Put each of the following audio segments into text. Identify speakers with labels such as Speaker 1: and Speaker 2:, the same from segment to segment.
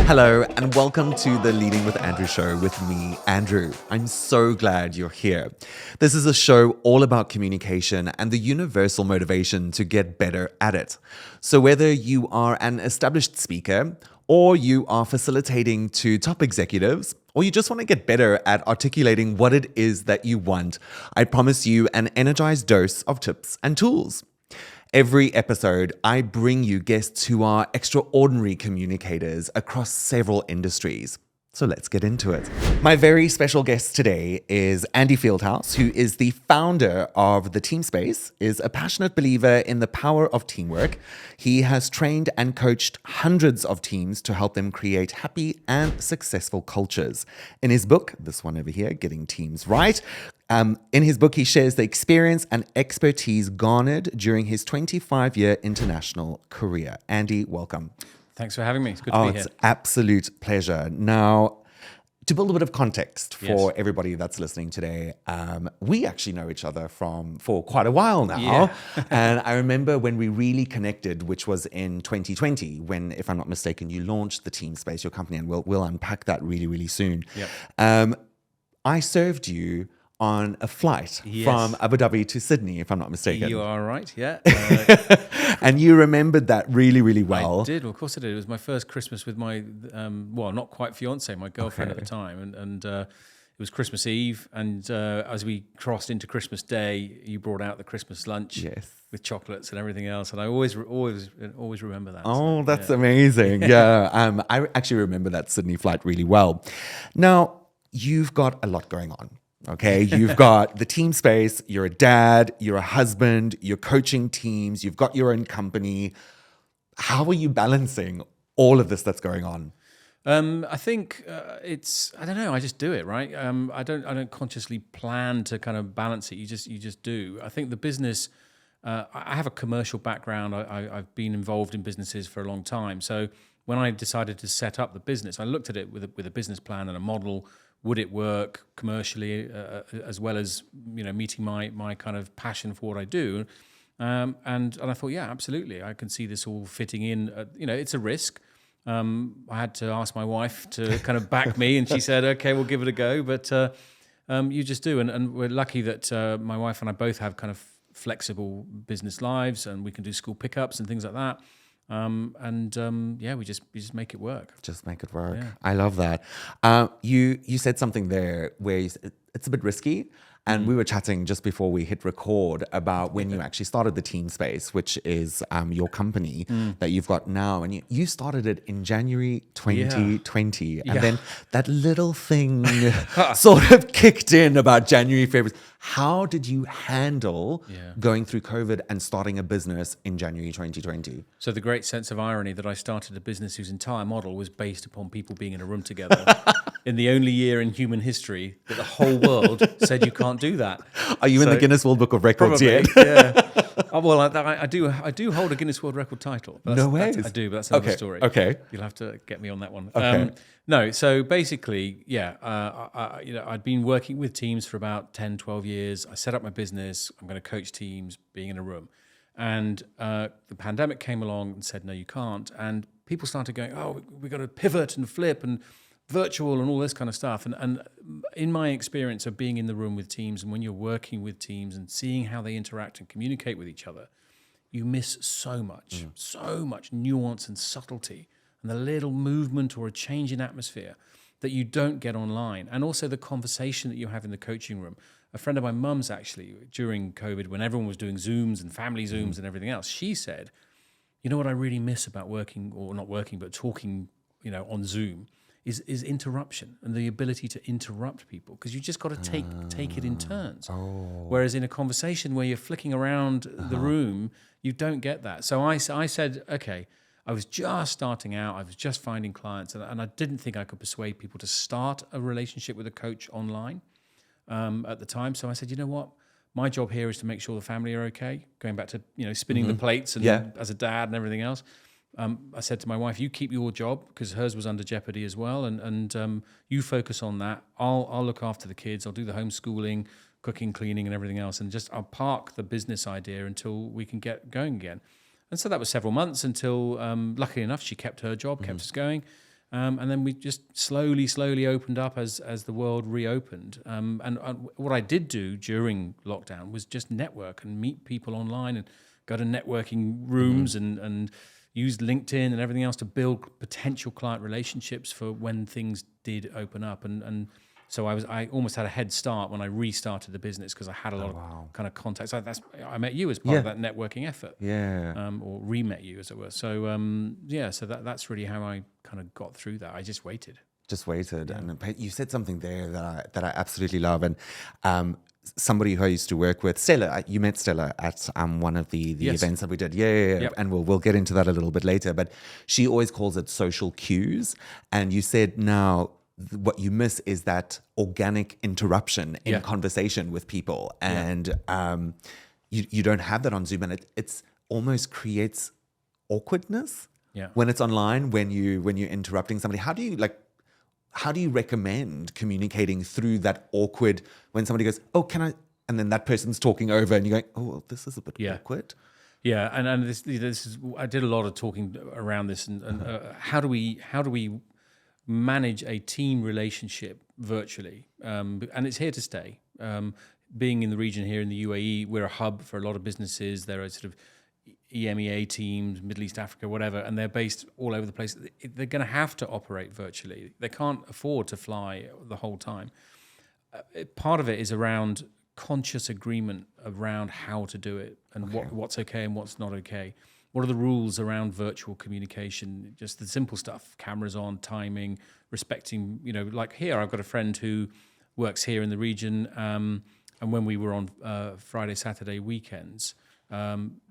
Speaker 1: Hello, and welcome to the Leading with Andrew show with me, Andrew. I'm so glad you're here. This is a show all about communication and the universal motivation to get better at it. So whether you are an established speaker, or you are facilitating to top executives, or you just want to get better at articulating what it is that you want, I promise you an energized dose of tips and tools. Every episode, I bring you guests who are extraordinary communicators across several industries. So let's get into it. My very special guest today is Andy Fieldhouse, who is the founder of the Team Space, is a passionate believer in the power of teamwork. He has trained and coached hundreds of teams to help them create happy and successful cultures. In his book, this one over here, Getting Teams Right, in his book, he shares the experience and expertise garnered during his 25-year international career. Andy, welcome.
Speaker 2: Thanks for having me. It's good to be here.
Speaker 1: It's absolute pleasure. Now, to build a bit of context for everybody that's listening today, we actually know each other for quite a while now.
Speaker 2: Yeah.
Speaker 1: And I remember when we really connected, which was in 2020, when, if I'm not mistaken, you launched the Team Space, your company, and we'll unpack that really, really soon.
Speaker 2: Yep.
Speaker 1: I served you on a flight from Abu Dhabi to Sydney, if I'm not mistaken.
Speaker 2: You are right, yeah.
Speaker 1: And you remembered that really, really well.
Speaker 2: I did, well, of course I did. It was my first Christmas with my, not quite fiance, my girlfriend at the time. And it was Christmas Eve. And as we crossed into Christmas Day, you brought out the Christmas lunch with chocolates and everything else. And I always remember that.
Speaker 1: Oh, so, that's amazing. Yeah. I actually remember that Sydney flight really well. Now, you've got a lot going on. Okay, you've got the Team Space, you're a dad, you're a husband, you're coaching teams, you've got your own company. How are you balancing all of this that's going on?
Speaker 2: I think I don't know, I just do it, right? I don't consciously plan to kind of balance it. You just do. I think the business, I have a commercial background. I've been involved in businesses for a long time. So when I decided to set up the business, I looked at it with a business plan and a model. Would it work commercially as well as meeting my kind of passion for what I do? And I thought, yeah, absolutely, I can see this all fitting in. It's a risk. I had to ask my wife to kind of back me, and she said, "Okay, we'll give it a go." But you just do, and we're lucky that my wife and I both have kind of flexible business lives, and we can do school pickups and things like that. We just make it work.
Speaker 1: Just make it work.
Speaker 2: Yeah.
Speaker 1: I love that. You said something there where it's a bit risky. And we were chatting just before we hit record about when you actually started the Team Space, which is your company that you've got now. And you started it in January 2020. And then that little thing sort of kicked in about January, February. How did you handle going through COVID and starting a business in January 2020?
Speaker 2: So the great sense of irony that I started a business whose entire model was based upon people being in a room together in the only year in human history that the whole world said you can't do that.
Speaker 1: Are you in the Guinness World Book of Records
Speaker 2: probably,
Speaker 1: yet?
Speaker 2: Yeah. Well, I do hold a Guinness World Record title.
Speaker 1: No way.
Speaker 2: I do, but that's another story.
Speaker 1: Okay.
Speaker 2: You'll have to get me on that one.
Speaker 1: Okay.
Speaker 2: No, so basically, I'd been working with teams for about 10, 12 years. I set up my business. I'm going to coach teams being in a room. And the pandemic came along and said, no, you can't. And people started going, oh, we've got to pivot and flip and virtual and all this kind of stuff. And in my experience of being in the room with teams, and when you're working with teams and seeing how they interact and communicate with each other, you miss so much nuance and subtlety, and the little movement or a change in atmosphere that you don't get online. And also the conversation that you have in the coaching room. A friend of my mum's actually, during COVID, when everyone was doing Zooms and family Zooms and everything else, she said, you know what I really miss about working, or not working, but talking, on Zoom, is interruption and the ability to interrupt people, because you just got to take it in turns. Whereas in a conversation where you're flicking around the room, you don't get that. So I said, okay, I was just starting out, I was just finding clients, and I didn't think I could persuade people to start a relationship with a coach online at the time. So I said, you know what? My job here is to make sure the family are okay, going back to spinning the plates and as a dad and everything else. I said to my wife, you keep your job, because hers was under jeopardy as well, and you focus on that. I'll look after the kids. I'll do the homeschooling, cooking, cleaning, and everything else, and just I'll park the business idea until we can get going again. And so that was several months until, luckily enough, she kept her job, kept us going. And then we just slowly opened up as the world reopened. And what I did do during lockdown was just network and meet people online and go to networking rooms and use LinkedIn and everything else to build potential client relationships for when things did open up. And so I almost had a head start when I restarted the business because I had a lot of kind of contacts. I met you as part of that networking effort, or re-met you as it were. So so that's really how I kind of got through that. I just waited.
Speaker 1: And you said something there that I absolutely love. And somebody who I used to work with, Stella, you met Stella at one of the events that we did. Yep. And we'll get into that a little bit later. But she always calls it social cues. And you said now, what you miss is that organic interruption in conversation with people, and you don't have that on Zoom, and it's almost creates awkwardness when it's online, when you're interrupting somebody. How do you recommend communicating through that awkward when somebody goes, "Oh, can I?" and then that person's talking over, and you're going, "Oh, well, this is a bit awkward."
Speaker 2: Yeah, and this is I did a lot of talking around this, and how do we manage a team relationship virtually, and it's here to stay. Being in the region here in the UAE, we're a hub for a lot of businesses. There are sort of EMEA teams, Middle East, Africa, whatever, and they're based all over the place. They're going to have to operate virtually. They can't afford to fly the whole time. Part of it is around conscious agreement around how to do it and what's okay and what's not okay. What are the rules around virtual communication? Just the simple stuff, cameras on, timing, respecting, like here, I've got a friend who works here in the region. And when we were on Friday, Saturday weekends,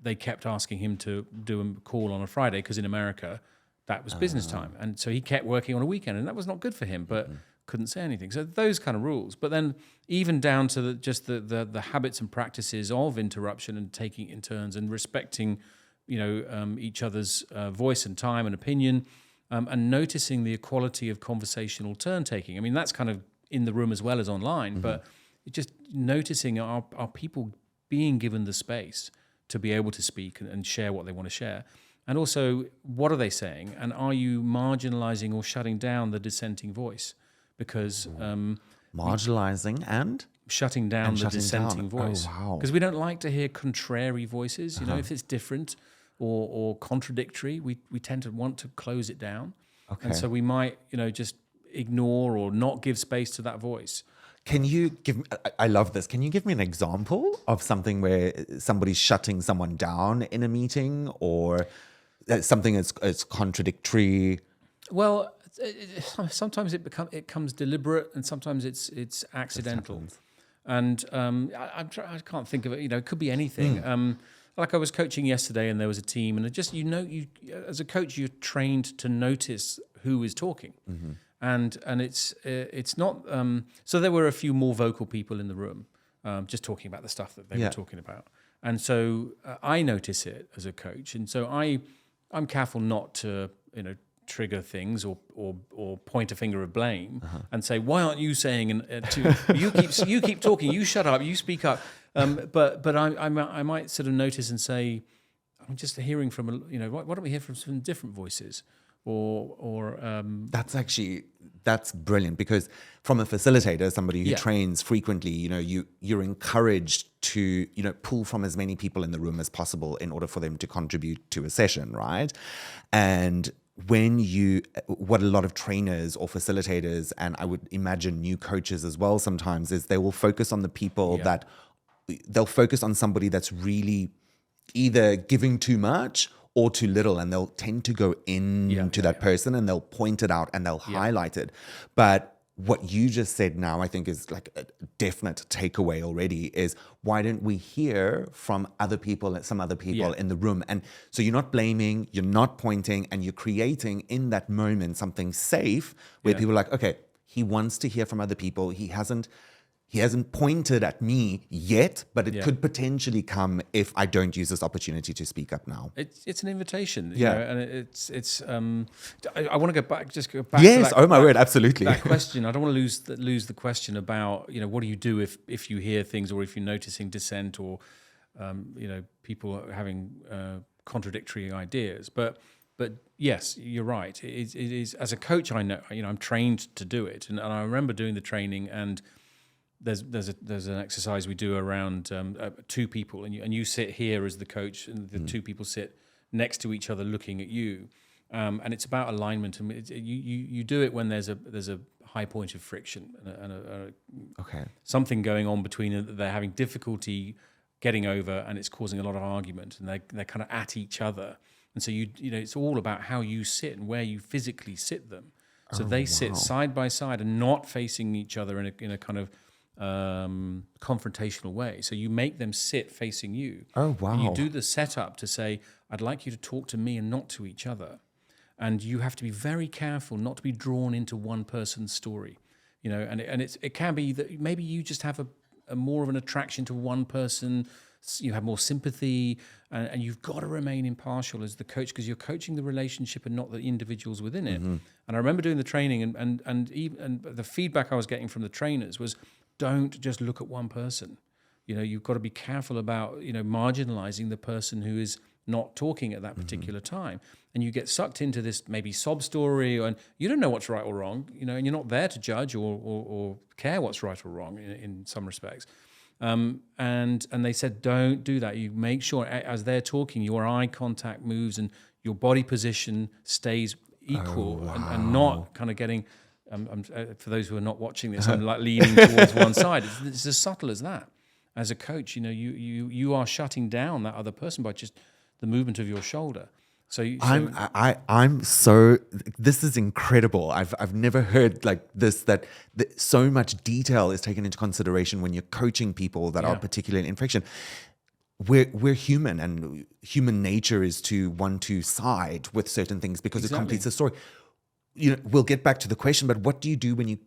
Speaker 2: they kept asking him to do a call on a Friday because in America, that was business time. And so he kept working on a weekend and that was not good for him, but couldn't say anything. So those kind of rules. But then even down to the habits and practices of interruption and taking it in turns and respecting each other's voice and time and opinion, and noticing the equality of conversational turn taking. I mean, that's kind of in the room as well as online, but just noticing are people being given the space to be able to speak and share what they want to share? And also, what are they saying? And are you marginalizing or shutting down the dissenting voice? Because
Speaker 1: marginalizing and
Speaker 2: shutting down the dissenting voice.
Speaker 1: Oh, wow.
Speaker 2: Because we don't like to hear contrary voices. If it's different or contradictory, we tend to want to close it down. Okay. And so we might, just ignore or not give space to that voice.
Speaker 1: Can you give me, I love this. Can you give me an example of something where somebody's shutting someone down in a meeting or something that's contradictory?
Speaker 2: Well, sometimes it comes deliberate and sometimes it's accidental. And I can't think of it. It could be anything. Like I was coaching yesterday, and there was a team, and you as a coach, you're trained to notice who is talking, and it's not. So there were a few more vocal people in the room, just talking about the stuff that they were talking about, and so I notice it as a coach, and so I'm careful not to trigger things or point a finger of blame and say, why aren't you saying you keep talking, you shut up, you speak up. But I might sort of notice and say, I'm just hearing from why don't we hear from some different voices? Or
Speaker 1: that's brilliant, because from a facilitator, somebody who trains frequently, you're encouraged to pull from as many people in the room as possible in order for them to contribute to a session, right? And what a lot of trainers or facilitators, and I would imagine new coaches as well sometimes, is they will focus on the people that they'll focus on somebody that's really either giving too much or too little, and they'll tend to go into that person and they'll point it out and they'll highlight it. But what you just said now, I think, is like a definite takeaway already, is why don't we hear from some other people in the room? And so you're not blaming, you're not pointing, and you're creating in that moment something safe where people are like, okay, he wants to hear from other people. He hasn't pointed at me yet, but it could potentially come if I don't use this opportunity to speak up now.
Speaker 2: It's an invitation, and it's. I want to go back.
Speaker 1: Yes,
Speaker 2: to that,
Speaker 1: my word, absolutely.
Speaker 2: That question. I don't want to lose the question about what do you do if you hear things, or if you're noticing dissent, or people having contradictory ideas. But But yes, you're right. It is as a coach. I know, I'm trained to do it, and I remember doing the training. And there's an exercise we do around two people, and you sit here as the coach, and the two people sit next to each other, looking at you. And it's about alignment, and you do it when there's a high point of friction and something going on between them. They're having difficulty getting over, and it's causing a lot of argument, and they're kind of at each other. And so it's all about how you sit and where you physically sit them. So they sit side by side and not facing each other in a kind of confrontational way. So you make them sit facing you.
Speaker 1: Oh, wow.
Speaker 2: And you do the setup to say, I'd like you to talk to me and not to each other. And you have to be very careful not to be drawn into one person's story. And it can be that maybe you just have a more of an attraction to one person. You have more sympathy, and you've got to remain impartial as the coach, because you're coaching the relationship and not the individuals within it. And I remember doing the training, and the feedback I was getting from the trainers was, don't just look at one person. You've got to be careful about marginalizing the person who is not talking at that particular time, and you get sucked into this maybe sob story, and you don't know what's right or wrong, and you're not there to judge or care what's right or wrong in some respects. And they said, don't do that. You make sure as they're talking, your eye contact moves and your body position stays equal, and not kind of getting. For those who are not watching this, I'm like leaning towards one side. It's as subtle as that. As a coach, you are shutting down that other person by just the movement of your shoulder.
Speaker 1: This is incredible. I've never heard like this, that so much detail is taken into consideration when you're coaching people that are particularly in friction. We're human, and human nature is to want to side with certain things because it completes the story. We'll get back to the question, but what do you do when you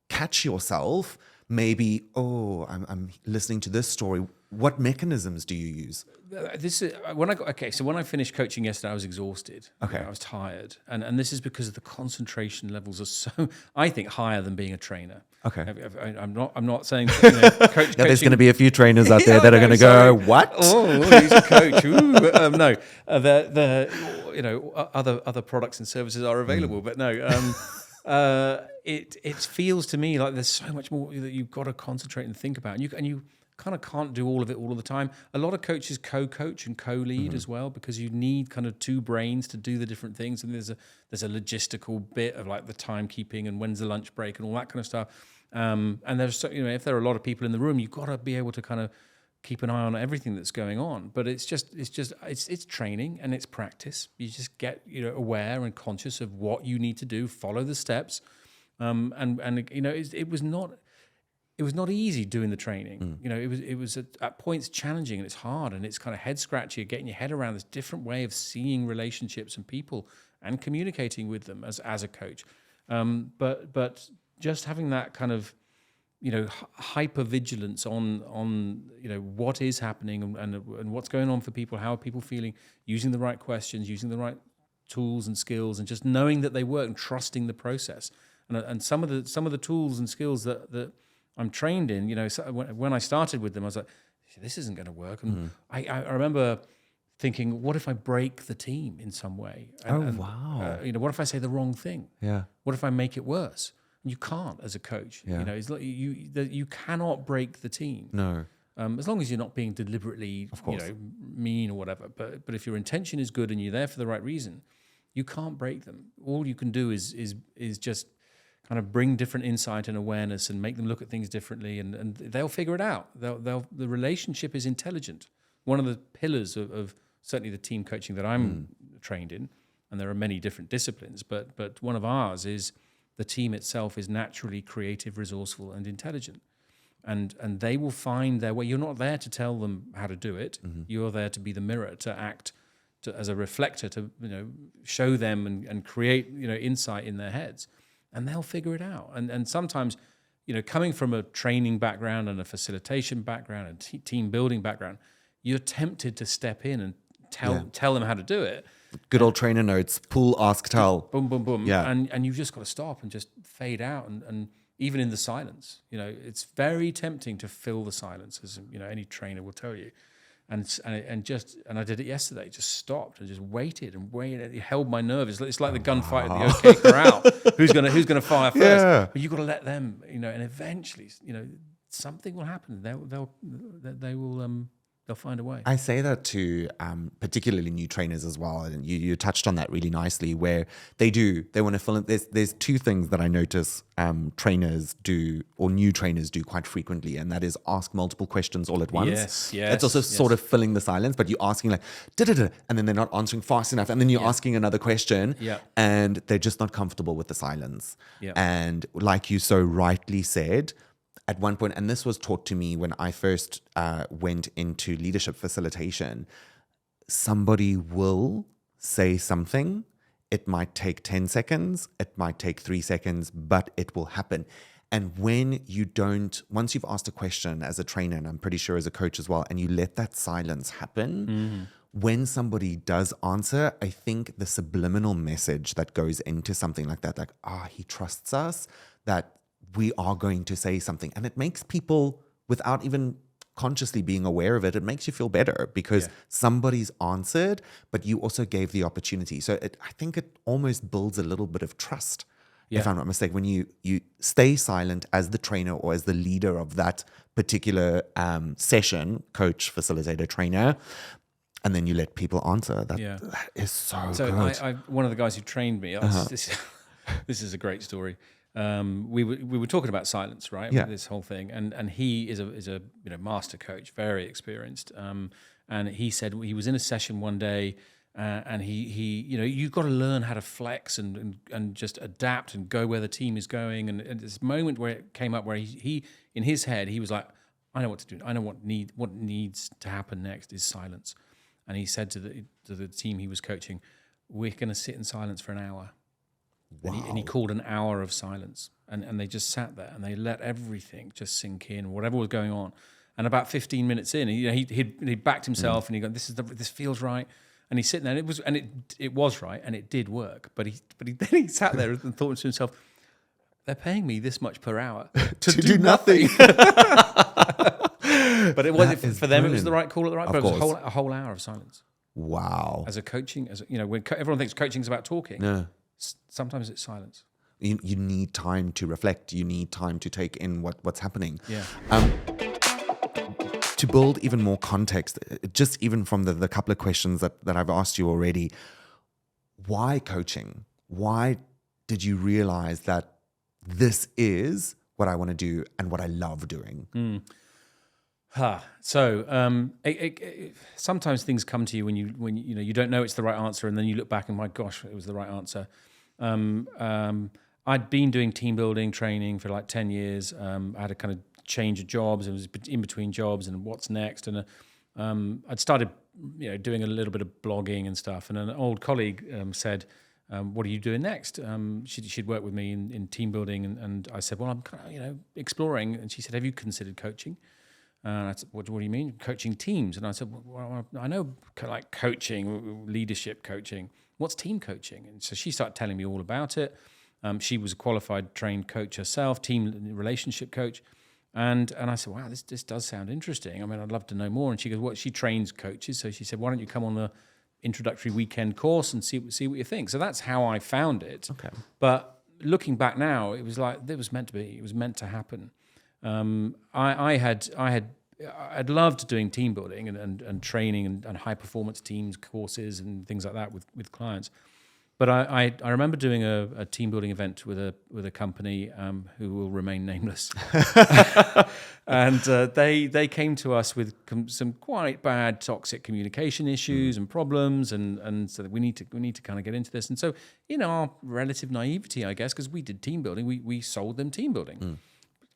Speaker 1: catch yourself? Maybe, I'm listening to this story. What mechanisms do you use?
Speaker 2: When I finished coaching yesterday, I was exhausted.
Speaker 1: Okay.
Speaker 2: I was tired. And this is because the concentration levels are so, I think, higher than being a trainer.
Speaker 1: Okay.
Speaker 2: I'm not saying coach.
Speaker 1: Now, there's going to be a few trainers out there that are going to go, what?
Speaker 2: Oh, he's a coach. Ooh. No, other products and services are available, but no. It feels to me like there's so much more that you've got to concentrate and think about, and you kind of can't do all of it all of the time. A lot of coaches co-coach and co-lead as well, because you need kind of two brains to do the different things, and there's a logistical bit of like the timekeeping and when's the lunch break and all that kind of stuff. And there's if there are a lot of people in the room, you've got to be able to kind of keep an eye on everything that's going on. But it's training and it's practice. You just get aware and conscious of what you need to do, follow the steps, it was not easy doing the training. It was at points challenging, and it's hard, and it's kind of head scratchy, getting your head around this different way of seeing relationships and people and communicating with them as a coach. But just having that kind of hypervigilance on what is happening and what's going on for people, how are people feeling, using the right questions, using the right tools and skills, and just knowing that they work and trusting the process. And some of the tools and skills that I'm trained in, when I started with them, I was like, this isn't going to work. And I remember thinking, what if I break the team in some way?
Speaker 1: Wow.
Speaker 2: What if I say the wrong thing?
Speaker 1: Yeah.
Speaker 2: What if I make it worse? You can't as a coach.
Speaker 1: Yeah.
Speaker 2: It's like you cannot break the team.
Speaker 1: No.
Speaker 2: As long as you're not being deliberately, mean or whatever. But if your intention is good and you're there for the right reason, you can't break them. All you can do is just kind of bring different insight and awareness and make them look at things differently, and they'll figure it out. The relationship is intelligent. One of the pillars of certainly the team coaching that I'm trained in, and there are many different disciplines, but one of ours is the team itself is naturally creative, resourceful, and intelligent. And they will find their way. You're not there to tell them how to do it. You're there to be the mirror, to act as a reflector, to show them and create insight in their heads, and they'll figure it out. And sometimes, coming from a training background and a facilitation background and team building background, you're tempted to step in and tell them how to do it.
Speaker 1: Good old trainer notes: pull, ask, tell.
Speaker 2: Boom, boom, boom.
Speaker 1: Yeah.
Speaker 2: And you've just got to stop and just fade out. And even in the silence, it's very tempting to fill the silence, as any trainer will tell you. And I did it yesterday. Just stopped and just waited and waited. It held my nerve. It's like the gunfight at the OK Corral. Who's gonna fire first?
Speaker 1: Yeah.
Speaker 2: But you got to let them, and eventually, something will happen. They'll find a way.
Speaker 1: I say that to particularly new trainers as well, and you touched on that really nicely. Where they want to fill in. There's two things that I notice trainers do, or new trainers do quite frequently, and that is ask multiple questions all at once.
Speaker 2: Yes.
Speaker 1: It's also sort of filling the silence, but you're asking like da-da-da, and then they're not answering fast enough, and then you're asking another question, and they're just not comfortable with the silence. And like you so rightly said, at one point, and this was taught to me when I first went into leadership facilitation, somebody will say something. It might take 10 seconds, it might take 3 seconds, but it will happen. And when you don't, once you've asked a question as a trainer, and I'm pretty sure as a coach as well, and you let that silence happen, when somebody does answer, I think the subliminal message that goes into something like that, like, he trusts us, that we are going to say something. And it makes people, without even consciously being aware of it, it makes you feel better because somebody's answered, but you also gave the opportunity. So I think it almost builds a little bit of trust, if I'm not mistaken, when you stay silent as the trainer or as the leader of that particular session, coach, facilitator, trainer, and then you let people answer. That is so good.
Speaker 2: I one of the guys who trained me, this is a great story. We were talking about silence, right?
Speaker 1: Yeah.
Speaker 2: This whole thing, and he is a master coach, very experienced. And he said he was in a session one day, and he you've got to learn how to flex and just adapt and go where the team is going. And this moment where it came up where he in his head he was like, I know what to do. I know what needs to happen next is silence. And he said to the team he was coaching, we're going to sit in silence for an hour. Wow. And he called an hour of silence, and they just sat there and they let everything just sink in, whatever was going on. And about 15 minutes in, he backed himself and he go, this feels right. And he's sitting there, and it was right, and it did work. But he sat there and thought to himself, they're paying me this much per hour to do nothing. But it was for them. Brilliant. It was the right call at the right. But it was a whole hour of silence.
Speaker 1: Wow.
Speaker 2: As a coaching, when everyone thinks coaching is about talking.
Speaker 1: Yeah.
Speaker 2: Sometimes it's silence.
Speaker 1: You need time to reflect. You need time to take in what's happening.
Speaker 2: Yeah.
Speaker 1: To build even more context, just even from the couple of questions that I've asked you already, why coaching? Why did you realize that this is what I want to do and what I love doing?
Speaker 2: So sometimes things come to you when you don't know it's the right answer, and then you look back and my gosh, it was the right answer. I'd been doing team building training for like 10 years. I had a kind of change of jobs. It was in between jobs and what's next. And I'd started, doing a little bit of blogging and stuff. And an old colleague said, "What are you doing next?" She'd worked with me in team building, and I said, "Well, I'm kind of, exploring." And she said, "Have you considered coaching?" And I said, what do you mean? Coaching teams? And I said, well, I know like coaching, leadership coaching. What's team coaching? And so she started telling me all about it. She was a qualified trained coach herself, team relationship coach. And I said, wow, this does sound interesting. I mean, I'd love to know more. And she goes, she trains coaches. So she said, why don't you come on the introductory weekend course and see what you think? So that's how I found it.
Speaker 1: Okay.
Speaker 2: But looking back now, it was like, it was meant to be. It was meant to happen. I'd loved doing team building and training and high performance teams courses and things like that with clients. But I remember doing a team building event with a company who will remain nameless, and they came to us with some quite bad toxic communication issues and problems, and so we need to kind of get into this. And so in our relative naivety, I guess, because we did team building, we sold them team building.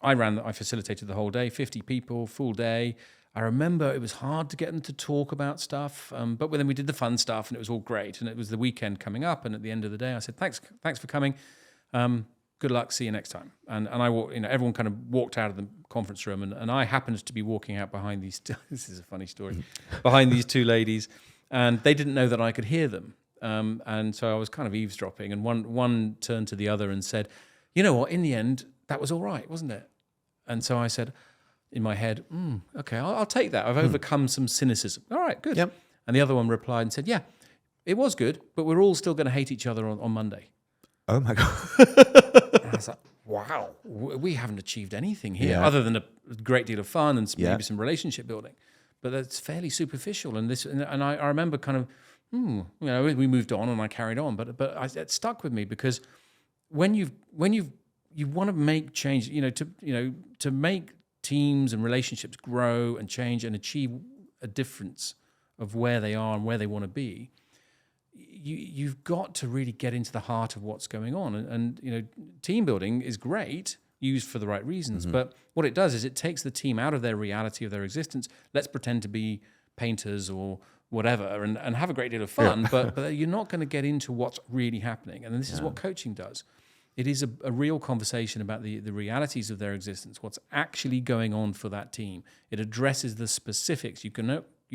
Speaker 2: I facilitated the whole day, 50 people, full day. I remember it was hard to get them to talk about stuff, but then we did the fun stuff and it was all great. And it was the weekend coming up, and at the end of the day, I said, thanks for coming. Good luck, see you next time. And I everyone kind of walked out of the conference room, and I happened to be walking out behind these, this is a funny story, behind these two ladies, and they didn't know that I could hear them. And so I was kind of eavesdropping, and one turned to the other and said, you know what, in the end, that was all right, wasn't it? And so I said, in my head, okay, I'll take that. I've overcome some cynicism. All right, good.
Speaker 1: Yep.
Speaker 2: And the other one replied and said, yeah, it was good, but we're all still going to hate each other on Monday.
Speaker 1: Oh my God.
Speaker 2: And I was like, wow, we haven't achieved anything here
Speaker 1: Yeah.
Speaker 2: other than a great deal of fun and
Speaker 1: Yeah.
Speaker 2: maybe some relationship building. But that's fairly superficial. And I remember kind of, we moved on and I carried on. But it stuck with me because when you want to make change, to make teams and relationships grow and change and achieve a difference of where they are and where they want to be, you've got to really get into the heart of what's going on. And team building is great, used for the right reasons. But what it does is it takes the team out of their reality of their existence. Let's pretend to be painters or whatever and have a great deal of fun, but you're not going to get into what's really happening. And this is what coaching does. It is a real conversation about the realities of their existence, what's actually going on for that team. It addresses the specifics. You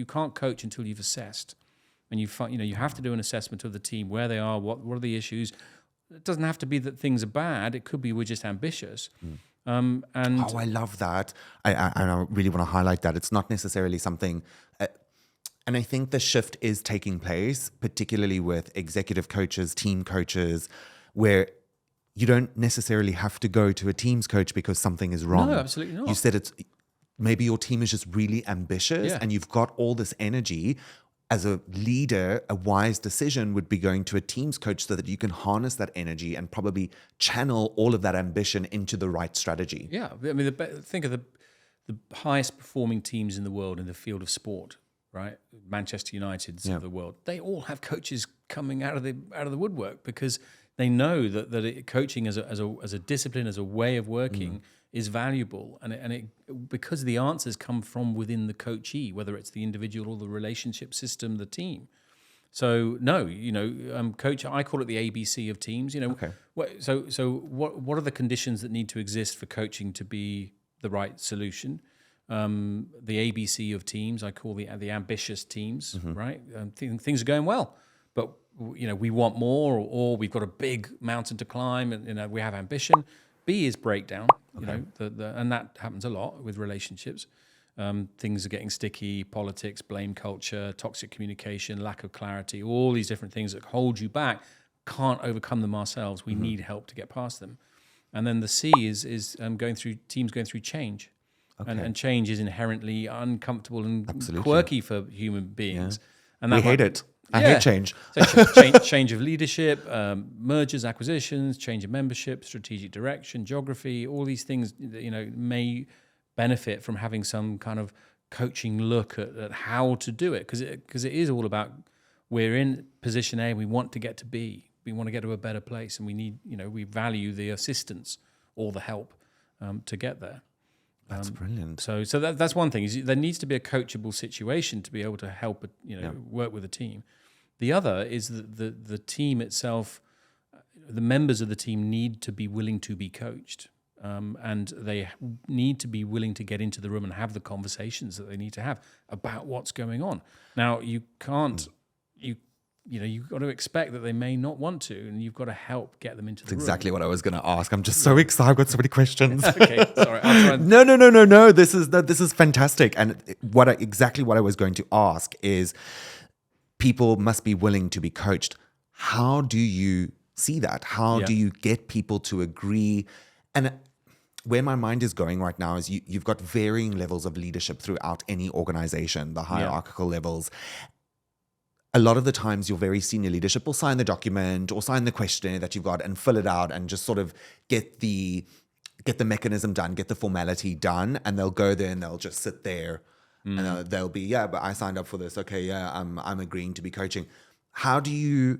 Speaker 2: can't coach until you've assessed. And you have to do an assessment of the team, where they are, what are the issues. It doesn't have to be that things are bad. It could be we're just ambitious. And
Speaker 1: I love that. I really want to highlight that. It's not necessarily something... and I think the shift is taking place, particularly with executive coaches, team coaches, where you don't necessarily have to go to a teams coach because something is wrong.
Speaker 2: No, absolutely not.
Speaker 1: You said maybe your team is just really ambitious and you've got all this energy. As a leader, a wise decision would be going to a teams coach so that you can harness that energy and probably channel all of that ambition into the right strategy.
Speaker 2: Yeah, I mean, think of the highest performing teams in the world in the field of sport, right? Manchester United's of the world. They all have coaches coming out of the woodwork because they know that coaching as a discipline, as a way of working, is valuable, and it because the answers come from within the coachee, whether it's the individual or the relationship system, the team. So coach, I call it the ABC of teams. So what are the conditions that need to exist for coaching to be the right solution? The ABC of teams, I call the ambitious teams, right? Things are going well, but we want more, or we've got a big mountain to climb, and we have ambition. B is breakdown, and that happens a lot with relationships. Things are getting sticky, politics, blame culture, toxic communication, lack of clarity, all these different things that hold you back. Can't overcome them ourselves. We need help to get past them. And then the C is teams going through change. And change is inherently uncomfortable and quirky for human beings.
Speaker 1: Yeah. And we hate it. I hate change.
Speaker 2: So change of leadership, mergers, acquisitions, change of membership, strategic direction, geography, all these things may benefit from having some kind of coaching look at how to do it, because it is all about, we're in position A and we want to get to B. We want to get to a better place, and we need, we value the assistance or the help to get there.
Speaker 1: That's brilliant.
Speaker 2: So that's one thing, is there needs to be a coachable situation to be able to help work with a team. The other is the team itself. The members of the team need to be willing to be coached, and they need to be willing to get into the room and have the conversations that they need to have about what's going on. Now, you can't you've got to expect that they may not want to, and you've got to help get them into the room.
Speaker 1: That's exactly what I was going to ask. I'm just so excited. I've got so many questions.
Speaker 2: Okay, sorry. I'll try and...
Speaker 1: No. This is fantastic. And exactly what I was going to ask is, people must be willing to be coached. How do you see that? How do you get people to agree? And where my mind is going right now is you've got varying levels of leadership throughout any organization, the hierarchical levels. A lot of the times your very senior leadership will sign the document or sign the questionnaire that you've got and fill it out and just sort of get the mechanism done, get the formality done, and they'll go there and they'll just sit there and they'll be, but I signed up for this. Okay, I'm agreeing to be coaching. How do you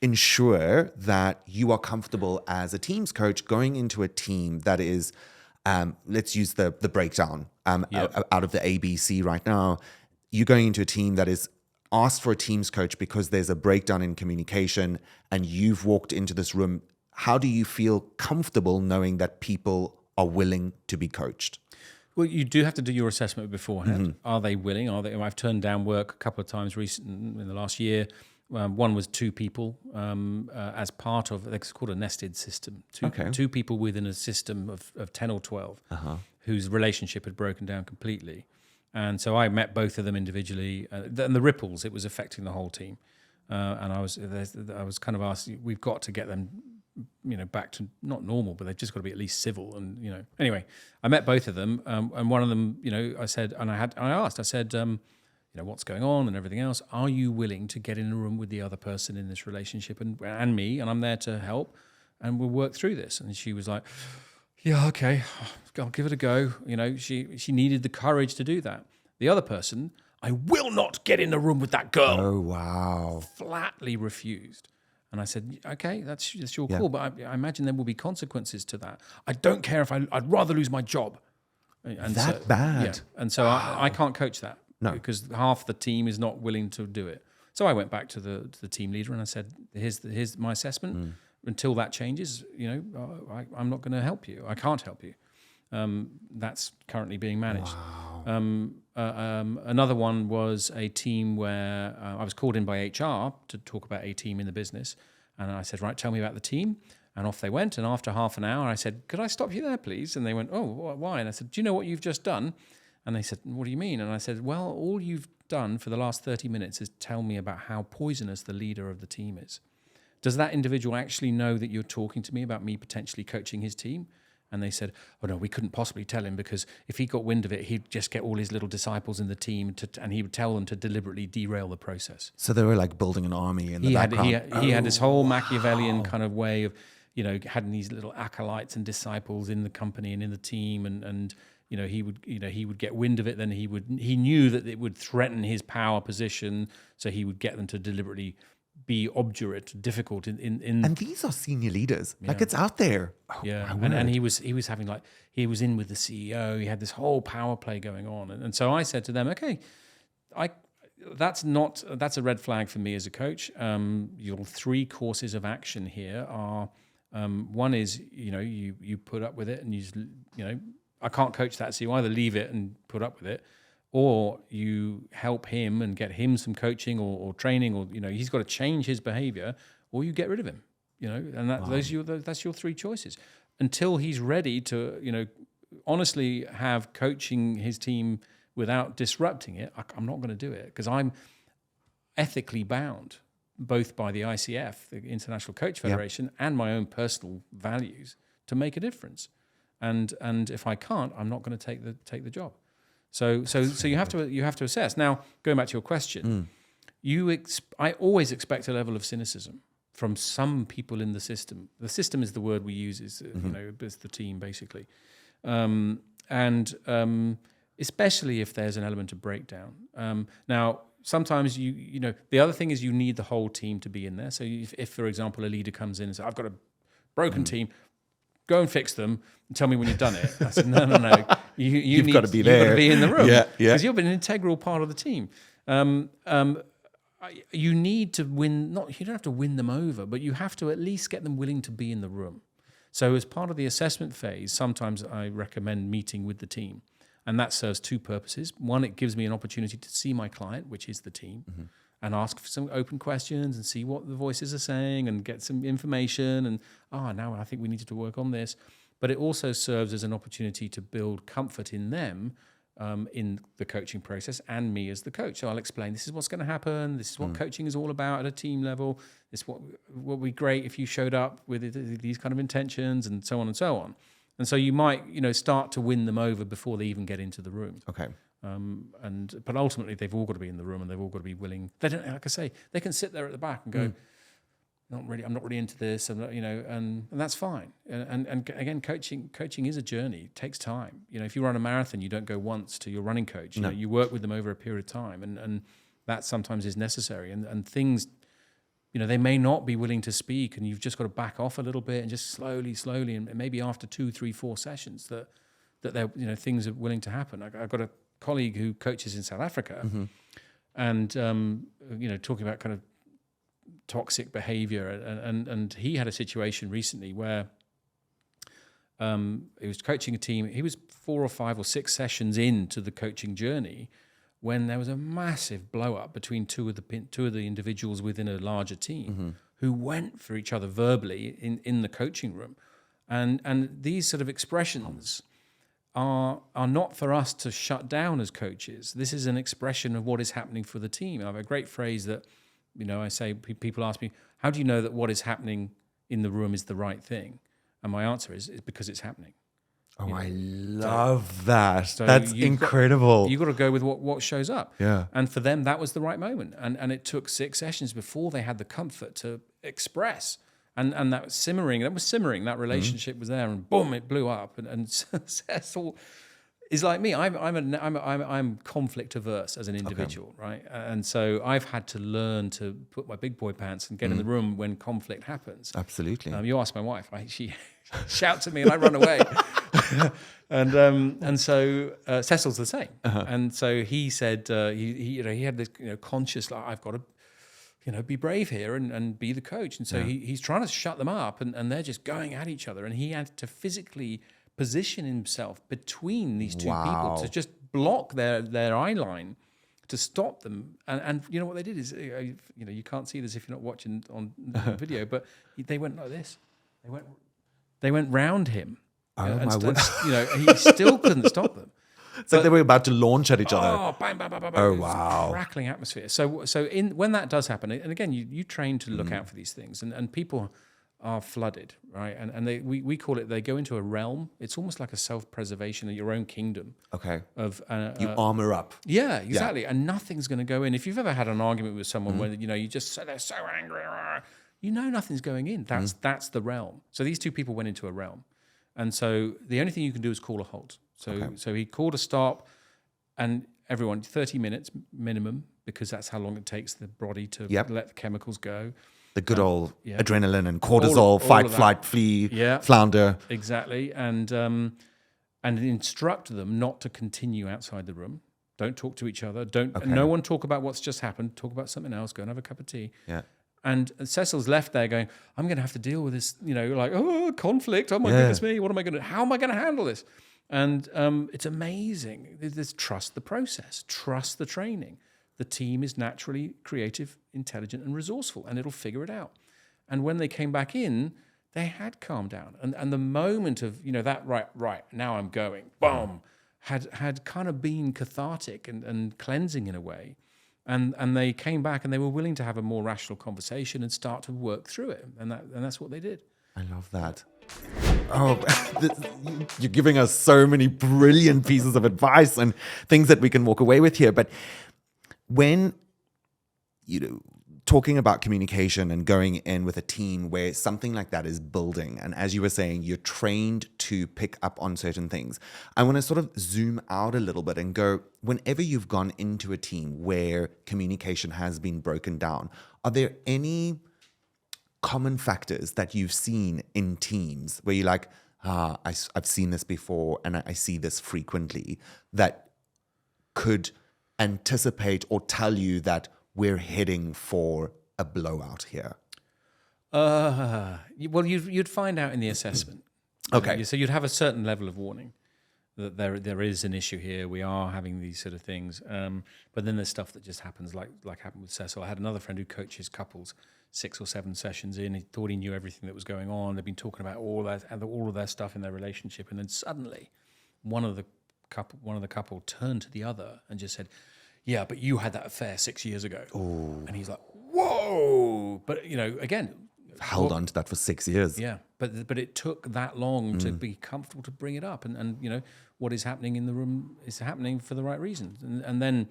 Speaker 1: ensure that you are comfortable as a teams coach going into a team that is, let's use the breakdown out of the ABC right now. You're going into a team that is asked for a teams coach because there's a breakdown in communication, and you've walked into this room. How do you feel comfortable knowing that people are willing to be coached?
Speaker 2: Well, you do have to do your assessment beforehand. Are they willing? I've turned down work a couple of times in the last year One was 2 people as part of, it's called a nested system. Two people within a system of 10 or 12 whose relationship had broken down completely. And so I met both of them individually. And the ripples, it was affecting the whole team. And I was kind of asked, we've got to get them, back to not normal, but they've just got to be at least civil. And, anyway, I met both of them. And one of them, I said, and I asked, what's going on and everything else. Are you willing to get in a room with the other person in this relationship and me, and I'm there to help, and we'll work through this? And she was like, yeah, okay, I'll give it a go. She needed the courage to do that. The other person, I will not get in a room with that girl.
Speaker 1: Oh, wow.
Speaker 2: Flatly refused. And I said, okay, that's your call, but I imagine there will be consequences to that. I don't care if I'd rather lose my job. And
Speaker 1: that bad?
Speaker 2: Yeah. And so I can't coach that. No, because half the team is not willing to do it. So I went back to the team leader and I said, "Here's my assessment. Until that changes, I'm not going to help you. I can't help you." That's currently being managed. Wow. Another one was a team where I was called in by HR to talk about a team in the business, and I said, "Right, tell me about the team." And off they went. And after half an hour, I said, "Could I stop you there, please?" And they went, "Oh, why?" And I said, "Do you know what you've just done?" And they said, "What do you mean?" And I said, "Well, all you've done for the last 30 minutes is tell me about how poisonous the leader of the team is. Does that individual actually know that you're talking to me about me potentially coaching his team?" And they said, "Oh no, we couldn't possibly tell him, because if he got wind of it, he'd just get all his little disciples in the team and he would tell them to deliberately derail the process."
Speaker 1: So they were like building an army in the background.
Speaker 2: He had this whole Machiavellian kind of way of, having these little acolytes and disciples in the company and in the team, and he would get wind of it. Then he knew that it would threaten his power position, so he would get them to deliberately be obdurate, difficult in.
Speaker 1: And these are senior leaders. Yeah. Like, it's out there. Oh,
Speaker 2: yeah, and he was having he was in with the CEO. He had this whole power play going on, and so I said to them, "Okay, that's a red flag for me as a coach. Your 3 courses of action here are, one is you put up with it, and I can't coach that, so you either leave it and put up with it, or you help him and get him some coaching or training, or he's got to change his behavior, or you get rid of him. And that's your 3 choices until he's ready to honestly have coaching his team without disrupting it. I'm not going to do it, because I'm ethically bound both by the ICF, the International Coach Federation, and my own personal values to make a difference. And if I can't, I'm not going to take the job. So you have to assess. Now, going back to your question, I always expect a level of cynicism from some people in the system. The system is the word we use, is it's the team basically, and especially if there's an element of breakdown. Now, sometimes the other thing is you need the whole team to be in there. So if for example, a leader comes in and says, "I've got a broken team, go and fix them and tell me when you've done it." I said, no. You've got to be there. You've got to be in the room. Because you've been an integral part of the team. You need to win, you don't have to win them over, but you have to at least get them willing to be in the room. So as part of the assessment phase, sometimes I recommend meeting with the team. And that serves 2 purposes. One, it gives me an opportunity to see my client, which is the team, and ask for some open questions and see what the voices are saying and get some information. And, now I think we need to work on this. But it also serves as an opportunity to build comfort in them in the coaching process, and me as the coach. So I'll explain, this is what's going to happen. This is what coaching is all about at a team level. This what would be great if you showed up with these kind of intentions, and so on and so on. And so you might, start to win them over before they even get into the room.
Speaker 1: Okay.
Speaker 2: But ultimately, they've all got to be in the room, and they've all got to be willing. They don't, like I say, they can sit there at the back and go, I'm not really into this, and that's fine. And again, coaching is a journey. It takes time. If you run a marathon, you don't go once to your running coach. You work with them over a period of time, and that sometimes is necessary. And things, they may not be willing to speak, and you've just got to back off a little bit and just slowly, and maybe after 2, 3, 4 sessions that they're, things are willing to happen. I've got a colleague who coaches in South Africa, and talking about kind of toxic behavior, and he had a situation recently where he was coaching a team. He was 4 or 5 or 6 sessions into the coaching journey when there was a massive blow up between two of the individuals within a larger team who went for each other verbally in the coaching room, and these sort of expressions are not for us to shut down as coaches. This is an expression of what is happening for the team. I have a great phrase that, I say, people ask me, how do you know that what is happening in the room is the right thing? And my answer is because it's happening.
Speaker 1: Oh, I love that. That's incredible.
Speaker 2: You've got to go with what shows up.
Speaker 1: Yeah.
Speaker 2: And for them, that was the right moment. And it took 6 sessions before they had the comfort to express. And that was simmering. That relationship was there, and boom, it blew up. And Cecil is like me. I'm conflict averse as an individual, right? And so I've had to learn to put my big boy pants and get in the room when conflict happens.
Speaker 1: Absolutely.
Speaker 2: You ask my wife, she shouts at me and I run away. and so Cecil's the same. And so he said he had this conscious, like, I've got to be brave here and be the coach. And so he's trying to shut them up, and they're just going at each other. And he had to physically position himself between these two people to just block their eye line to stop them. And you know what they did is, you can't see this if you're not watching on video, but they went like this. They went round him.
Speaker 1: My word.
Speaker 2: He still couldn't stop them.
Speaker 1: It's like they were about to launch at each other.
Speaker 2: Oh, bang, bang, bang, bang, bang.
Speaker 1: Oh, wow.
Speaker 2: Crackling atmosphere. So when that does happen, and again, you train to look out for these things, and people are flooded, right? And we call it, they go into a realm. It's almost like a self-preservation of your own kingdom.
Speaker 1: Okay.
Speaker 2: Of
Speaker 1: you armor up.
Speaker 2: Yeah, exactly. Yeah. And nothing's going to go in. If you've ever had an argument with someone where you just say they're so angry, nothing's going in. That's the realm. So these two people went into a realm. And so the only thing you can do is call a halt. So he called a stop, and everyone, 30 minutes minimum, because that's how long it takes the body to let the chemicals go.
Speaker 1: The good old adrenaline and cortisol, fight, flight, flee, flounder.
Speaker 2: Exactly. And instruct them not to continue outside the room. Don't talk to each other. No one talk about what's just happened. Talk about something else. Go and have a cup of tea.
Speaker 1: Yeah.
Speaker 2: And Cecil's left there going, I'm going to have to deal with this, conflict. Oh my goodness me. How am I going to handle this? And it's amazing. There's trust the process, trust the training. The team is naturally creative, intelligent, and resourceful, and it'll figure it out. And when they came back in, they had calmed down. And the moment of, that right, now I'm going, boom, had kind of been cathartic and cleansing in a way. And they came back and they were willing to have a more rational conversation and start to work through it. And that's what they did.
Speaker 1: I love that. Oh, you're giving us so many brilliant pieces of advice and things that we can walk away with here. But when, talking about communication and going in with a team where something like that is building, and as you were saying, you're trained to pick up on certain things, I want to sort of zoom out a little bit and go, whenever you've gone into a team where communication has been broken down, are there any common factors that you've seen in teams where you're like, I've seen this before and I see this frequently, that could anticipate or tell you that we're heading for a blowout here?
Speaker 2: Well, you'd find out in the assessment.
Speaker 1: Okay.
Speaker 2: So you'd have a certain level of warning that there is an issue here. We are having these sort of things. But then there's stuff that just happens, like happened with Cecil. I had another friend who coaches couples 6 or 7 sessions in. He thought he knew everything that was going on. They've been talking about all of their stuff in their relationship, and then suddenly, one of the couple turned to the other and just said, "Yeah, but you had that affair 6 years ago."
Speaker 1: Ooh.
Speaker 2: And he's like, "Whoa!" But again,
Speaker 1: held on to that for 6 years.
Speaker 2: Yeah, but it took that long to be comfortable to bring it up, and what is happening in the room is happening for the right reasons, and then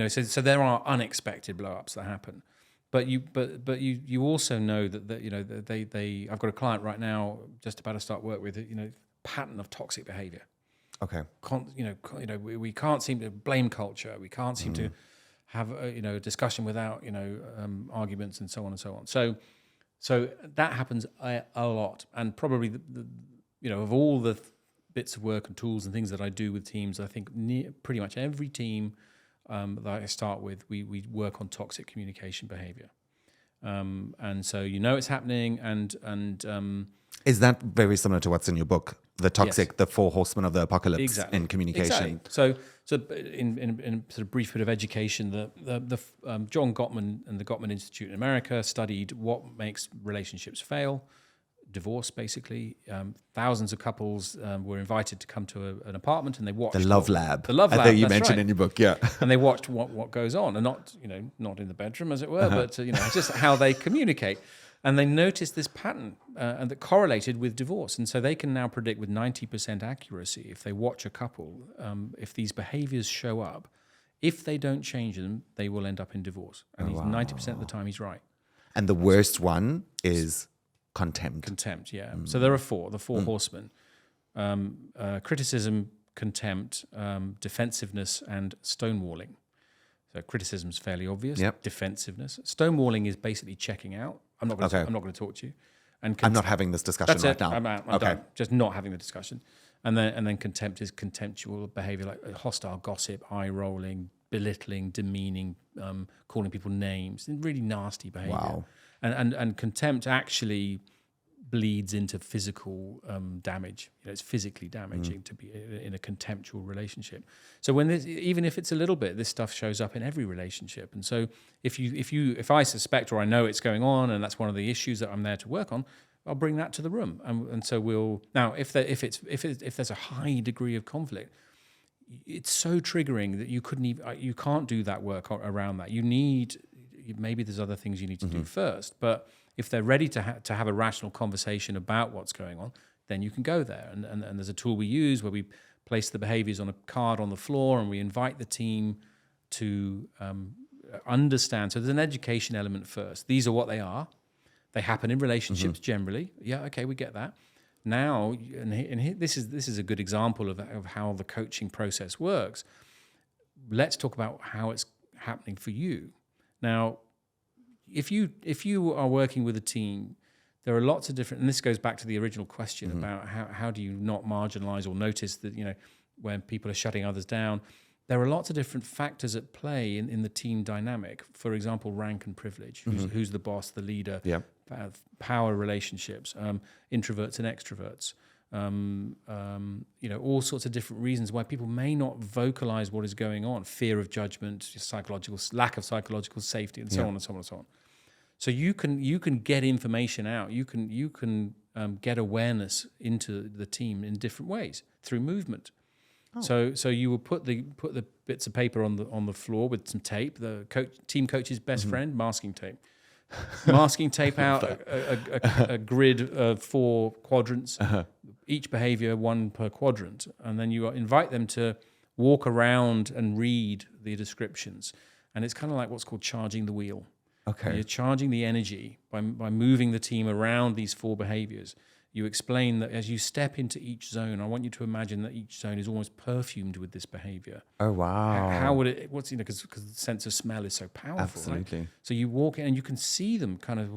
Speaker 2: so there are unexpected blow-ups that happen. But you also know that they I've got a client right now just about to start work with pattern of toxic behavior.
Speaker 1: Okay.
Speaker 2: We can't seem to blame culture. We can't seem to have a discussion without arguments and so on and so on. So that happens a lot, and probably of all the bits of work and tools and things that I do with teams, I think pretty much every team that I start with, we work on toxic communication behavior, and so it's happening, and
Speaker 1: Is that very similar to what's in your book, the 4 horsemen of the apocalypse in communication?
Speaker 2: Exactly. So in sort of brief bit of education, the John Gottman and the Gottman Institute in America studied what makes relationships fail. Divorce, basically. Thousands of couples were invited to come to an apartment, and they watched
Speaker 1: The Love Lab.
Speaker 2: The Love Lab.
Speaker 1: I think you
Speaker 2: that's
Speaker 1: mentioned
Speaker 2: right.
Speaker 1: in your book, yeah.
Speaker 2: And they watched what goes on, and not in the bedroom, as it were, but just how they communicate. And they noticed this pattern, and that correlated with divorce. And so they can now predict with 90% accuracy, if they watch a couple, if these behaviors show up, if they don't change them, they will end up in divorce. And 90% of the time, he's right.
Speaker 1: And the worst one is contempt.
Speaker 2: Contempt, yeah. So there are the 4 horsemen. Criticism, contempt, defensiveness, and stonewalling. So criticism's fairly obvious.
Speaker 1: Yep.
Speaker 2: Defensiveness. Stonewalling is basically checking out. I'm not going to talk to you. And
Speaker 1: I'm not having this discussion right now.
Speaker 2: I'm out. I'm done. Just not having the discussion. And then contempt is contemptual behavior, like hostile gossip, eye rolling, belittling, demeaning, calling people names, really nasty behavior.
Speaker 1: Wow.
Speaker 2: And contempt actually bleeds into physical damage. It's physically damaging to be in a contemptual relationship. So even if it's a little bit, this stuff shows up in every relationship. And so if I suspect or I know it's going on, and that's one of the issues that I'm there to work on, I'll bring that to the room. And so if there's a high degree of conflict, it's so triggering that you can't do that work around that. Maybe there's other things you need to do first, but if they're ready to have a rational conversation about what's going on, then you can go there. And there's a tool we use where we place the behaviors on a card on the floor, and we invite the team to understand. So there's an education element first. These are what they are. They happen in relationships generally. Yeah, okay, we get that. Now, this is a good example of how the coaching process works. Let's talk about how it's happening for you. Now, if you are working with a team, there are lots of different, and this goes back to the original question about how do you not marginalize or notice that, when people are shutting others down. There are lots of different factors at play in the team dynamic. For example, rank and privilege. Who's the boss, the leader, power relationships, introverts and extroverts. All sorts of different reasons why people may not vocalize what is going on. Fear of judgment, lack of psychological safety, and so on and so on and so on. So you can get information out. You can get awareness into the team in different ways through movement. Oh. So you will put the bits of paper on the floor with some tape. The team coach's best friend, masking tape. Masking tape out a grid of 4 quadrants, each behavior 1 per quadrant, and then you invite them to walk around and read the descriptions. And it's kind of like what's called charging the wheel. Okay. You're charging the energy by moving the team around these 4 behaviors. You explain that as you step into each zone, I want you to imagine that each zone is almost perfumed with this behavior.
Speaker 1: Oh, wow.
Speaker 2: How would it, because the sense of smell is so powerful.
Speaker 1: Absolutely.
Speaker 2: Right? So you walk in and you can see them kind of,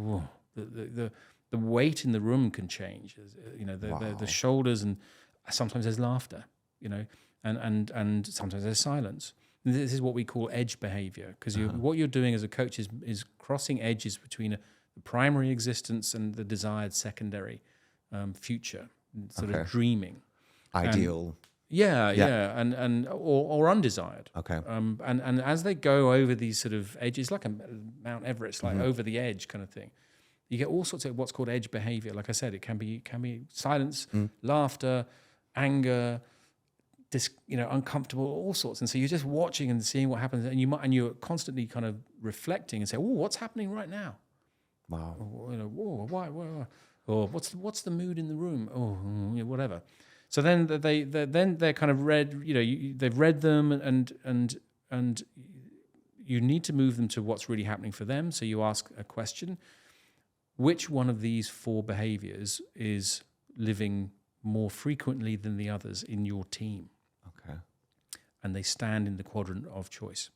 Speaker 2: the weight in the room can change. The shoulders, and sometimes there's laughter, and sometimes there's silence. And this is what we call edge behavior, because what you're doing as a coach is crossing edges between the primary existence and the desired secondary future, sort of dreaming,
Speaker 1: ideal,
Speaker 2: or undesired.
Speaker 1: Okay,
Speaker 2: and as they go over these sort of edges, like a Mount Everest, like over the edge kind of thing, you get all sorts of what's called edge behavior. Like I said, it can be silence, laughter, anger, uncomfortable, all sorts. And so you're just watching and seeing what happens, and you're constantly kind of reflecting and say, "Oh, what's happening right now?"
Speaker 1: Wow.
Speaker 2: Or, why? Or what's the mood in the room? Oh, whatever. So then they're kind of read. They've read them, and you need to move them to what's really happening for them. So you ask a question: which one of these 4 behaviors is living more frequently than the others in your team?
Speaker 1: Okay. And
Speaker 2: they stand in the quadrant of choice.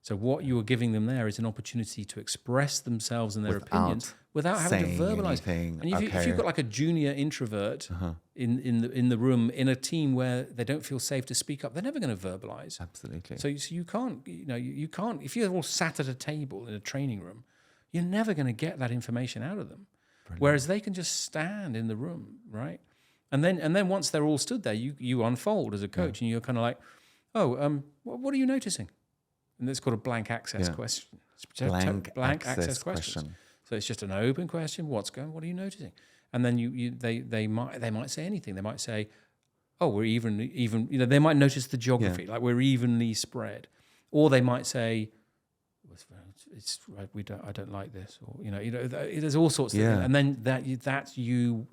Speaker 2: So what you are giving them there is an opportunity to express themselves and their opinions without having to verbalize.
Speaker 1: Anything.
Speaker 2: And if you've got like a junior introvert in the room in a team where they don't feel safe to speak up, they're never going to verbalize.
Speaker 1: Absolutely.
Speaker 2: So you can't, you can't. If you're all sat at a table in a training room, you're never going to get that information out of them. Whereas they can just stand in the room, right? And then once they're all stood there, you unfold as a coach, and you're kind of like, oh, what are you noticing? And it's called a blank access question.
Speaker 1: Blank access question.
Speaker 2: So it's just an open question. What are you noticing? And then they might say anything. They might say, oh, we're even. They might notice the geography, like we're evenly spread, or they might say, I don't like this, or there's all sorts of things. And then that's you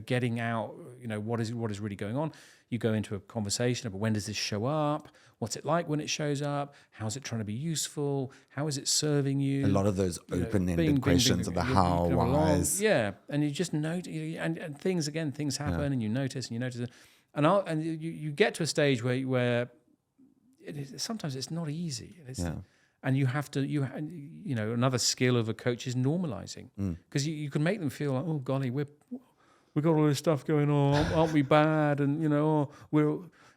Speaker 2: getting out, what is really going on. You go into a conversation about when does this show up? What's it like when it shows up? How's it trying to be useful? How is it serving you?
Speaker 1: A lot of those open-ended questions of the how, whys.
Speaker 2: Yeah, and you just note, and things happen, and you notice, and you get to a stage where sometimes it's not easy. And you have to, another skill of a coach is normalizing, because you can make them feel like, oh golly, we've got all this stuff going on, aren't we bad? And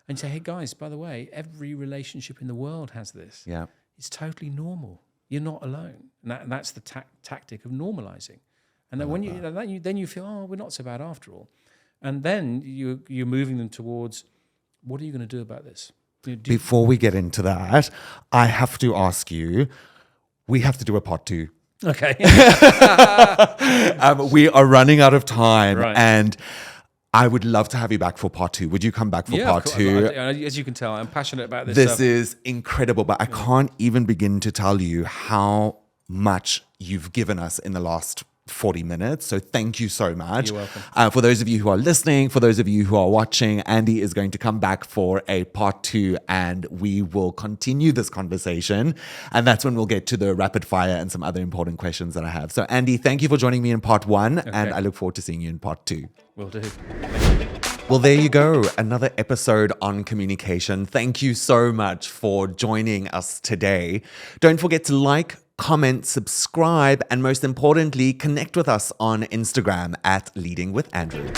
Speaker 2: and say, hey guys, by the way, every relationship in the world has this.
Speaker 1: Yeah,
Speaker 2: it's totally normal. You're not alone, and that's the tactic of normalizing. And then then you feel, oh, we're not so bad after all. And then you're moving them towards, what are you going to do about this?
Speaker 1: Before we get into that, I have to ask you, we have to do a part 2.
Speaker 2: Okay.
Speaker 1: We are running out of time,
Speaker 2: right.
Speaker 1: And I would love to have you back for part 2. Would you come back for part 2?
Speaker 2: As you can tell, I'm passionate about this.
Speaker 1: This is incredible, but I can't even begin to tell you how much you've given us in the last 40 minutes. So thank you so much.
Speaker 2: You're welcome.
Speaker 1: For those of you who are listening, for those of you who are watching, Andy is going to come back for a part 2, and we will continue this conversation. And that's when we'll get to the rapid fire and some other important questions that I have. So Andy, thank you for joining me in part 1, and I look forward to seeing you in part 2.
Speaker 2: Will do.
Speaker 1: Well, there you go. Another episode on communication. Thank you so much for joining us today. Don't forget to like, comment, subscribe, and most importantly, connect with us on Instagram at Leading with Andrew.